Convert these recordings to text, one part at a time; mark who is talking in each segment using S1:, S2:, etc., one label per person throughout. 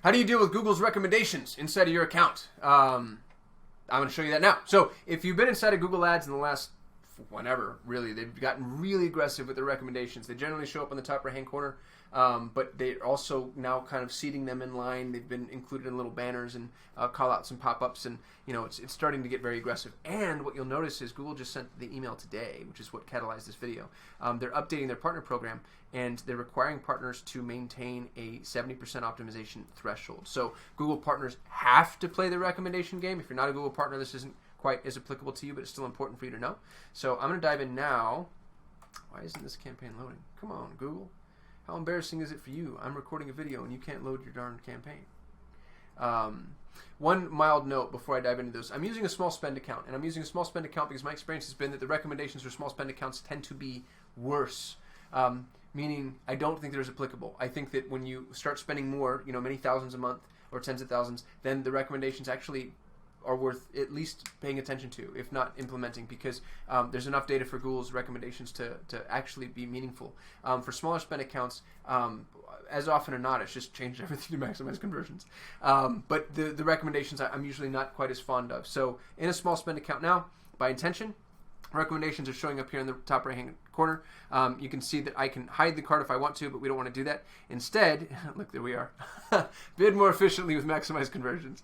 S1: How do you deal with Google's recommendations inside of your account? I'm going to show you that now. So if you've been inside of Google Ads in the last whenever, really, they've gotten really aggressive with their recommendations. They generally show up in the top right-hand corner, but they're also now kind of seeding them in line. They've been included in little banners and call-outs and pop-ups, and it's starting to get very aggressive. And what you'll notice is Google just sent the email today, which is what catalyzed this video. They're updating their partner program, and they're requiring partners to maintain a 70% optimization threshold. So Google partners have to play the recommendation game. If you're not a Google partner, this isn't quite as applicable to you, but it's still important for you to know. So I'm going to dive in now. Why isn't this campaign loading? Come on, Google. How embarrassing is it for you? I'm recording a video and you can't load your darn campaign. One mild note before I dive into this. I'm using a small spend account, and I'm using a small spend account because my experience has been that the recommendations for small spend accounts tend to be worse. Meaning I don't think there's applicable. I think that when you start spending more, many thousands a month or tens of thousands, then the recommendations actually are worth at least paying attention to, if not implementing, because there's enough data for Google's recommendations to actually be meaningful. For smaller spend accounts, as often or not, it's just changed everything to maximize conversions. But the recommendations I'm usually not quite as fond of. So in a small spend account now, by intention, recommendations are showing up here in the top right-hand corner. You can see that I can hide the cart if I want to, but we don't want to do that. Instead, look, there we are. Bid more efficiently with maximized conversions.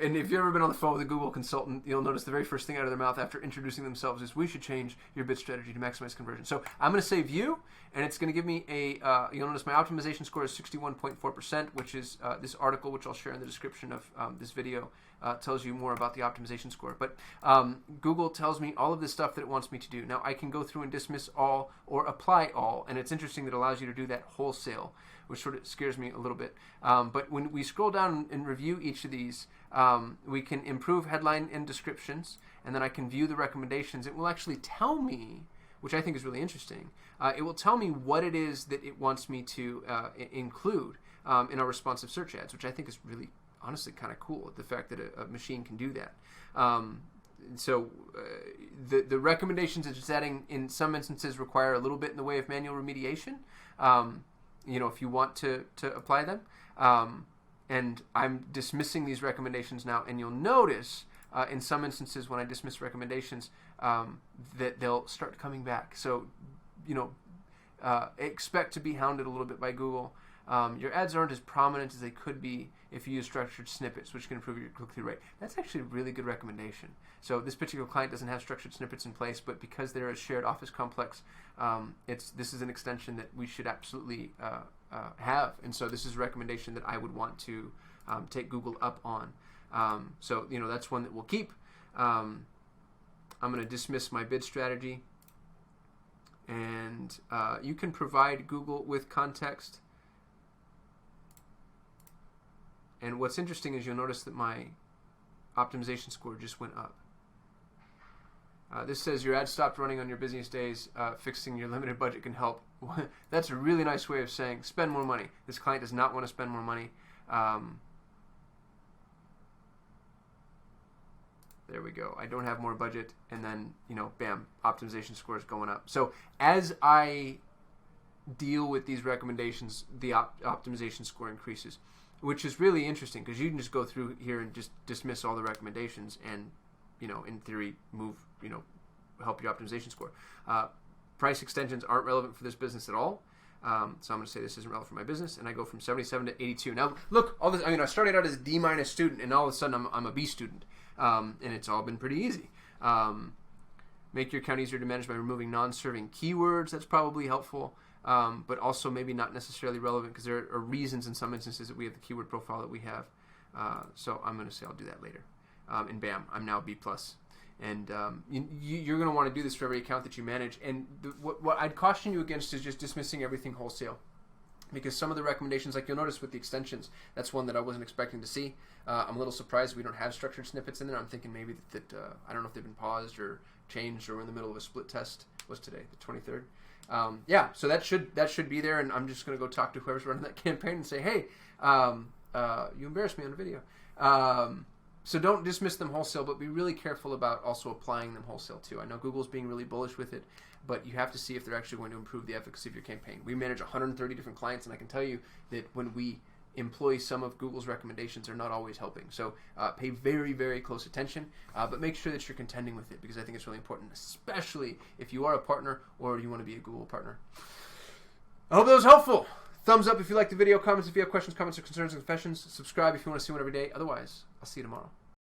S1: And if you've ever been on the phone with a Google consultant, you'll notice the very first thing out of their mouth after introducing themselves is, we should change your bid strategy to maximize conversion. So I'm going to say view, and it's going to give me you'll notice my optimization score is 61.4%, which is this article, which I'll share in the description of this video, tells you more about the optimization score. But Google tells me all of this stuff that it wants me to do. Now I can go through and dismiss all or apply all, and it's interesting that it allows you to do that wholesale, which sort of scares me a little bit. But when we scroll down and review each of these, we can improve headline and descriptions, and then I can view the recommendations. It will actually tell me, which I think is really interesting, it will tell me what it is that it wants me to include in our responsive search ads, which I think is really, honestly, kind of cool, the fact that a machine can do that. So the recommendations it's adding in some instances require a little bit in the way of manual remediation, if you want to apply them. And I'm dismissing these recommendations now, and you'll notice in some instances when I dismiss recommendations that they'll start coming back. So, expect to be hounded a little bit by Google. Your ads aren't as prominent as they could be if you use structured snippets, which can improve your click-through rate. That's actually a really good recommendation. So this particular client doesn't have structured snippets in place, but because they're a shared office complex, this is an extension that we should absolutely have. And so this is a recommendation that I would want to take Google up on. So that's one that we'll keep. I'm going to dismiss my bid strategy. And you can provide Google with context. And what's interesting is you'll notice that my optimization score just went up. This says your ad stopped running on your busiest days. Fixing your limited budget can help. That's a really nice way of saying spend more money. This client does not want to spend more money. There we go. I don't have more budget, and then bam, optimization score is going up. So as I deal with these recommendations, the optimization score increases, which is really interesting because you can just go through here and just dismiss all the recommendations and, in theory, help your optimization score. Price extensions aren't relevant for this business at all. So I'm going to say this isn't relevant for my business, and I go from 77 to 82. Now, look, all this. I started out as a D- student, and all of a sudden I'm a B student, and it's all been pretty easy. Make your account easier to manage by removing non-serving keywords. That's probably helpful. But also maybe not necessarily relevant because there are reasons in some instances that we have the keyword profile that we have. So I'm going to say I'll do that later. And bam, I'm now B+. And you're going to want to do this for every account that you manage. And what I'd caution you against is just dismissing everything wholesale. Because some of the recommendations, like you'll notice with the extensions, that's one that I wasn't expecting to see. I'm a little surprised we don't have structured snippets in there. I'm thinking maybe that I don't know if they've been paused or changed or we're in the middle of a split test. What's today? The 23rd? So that should be there, and I'm just going to go talk to whoever's running that campaign and say, hey, you embarrassed me on a video. So don't dismiss them wholesale, but be really careful about also applying them wholesale too. I know Google's being really bullish with it, but you have to see if they're actually going to improve the efficacy of your campaign. We manage 130 different clients, and I can tell you that when we employ some of Google's recommendations are not always helping. So pay very, very close attention, but make sure that you're contending with it, because I think it's really important, especially if you are a partner or you want to be a Google partner. I hope that was helpful. Thumbs up if you liked the video, comments if you have questions, comments or concerns and confessions. Subscribe if you want to see one every day. Otherwise, I'll see you tomorrow.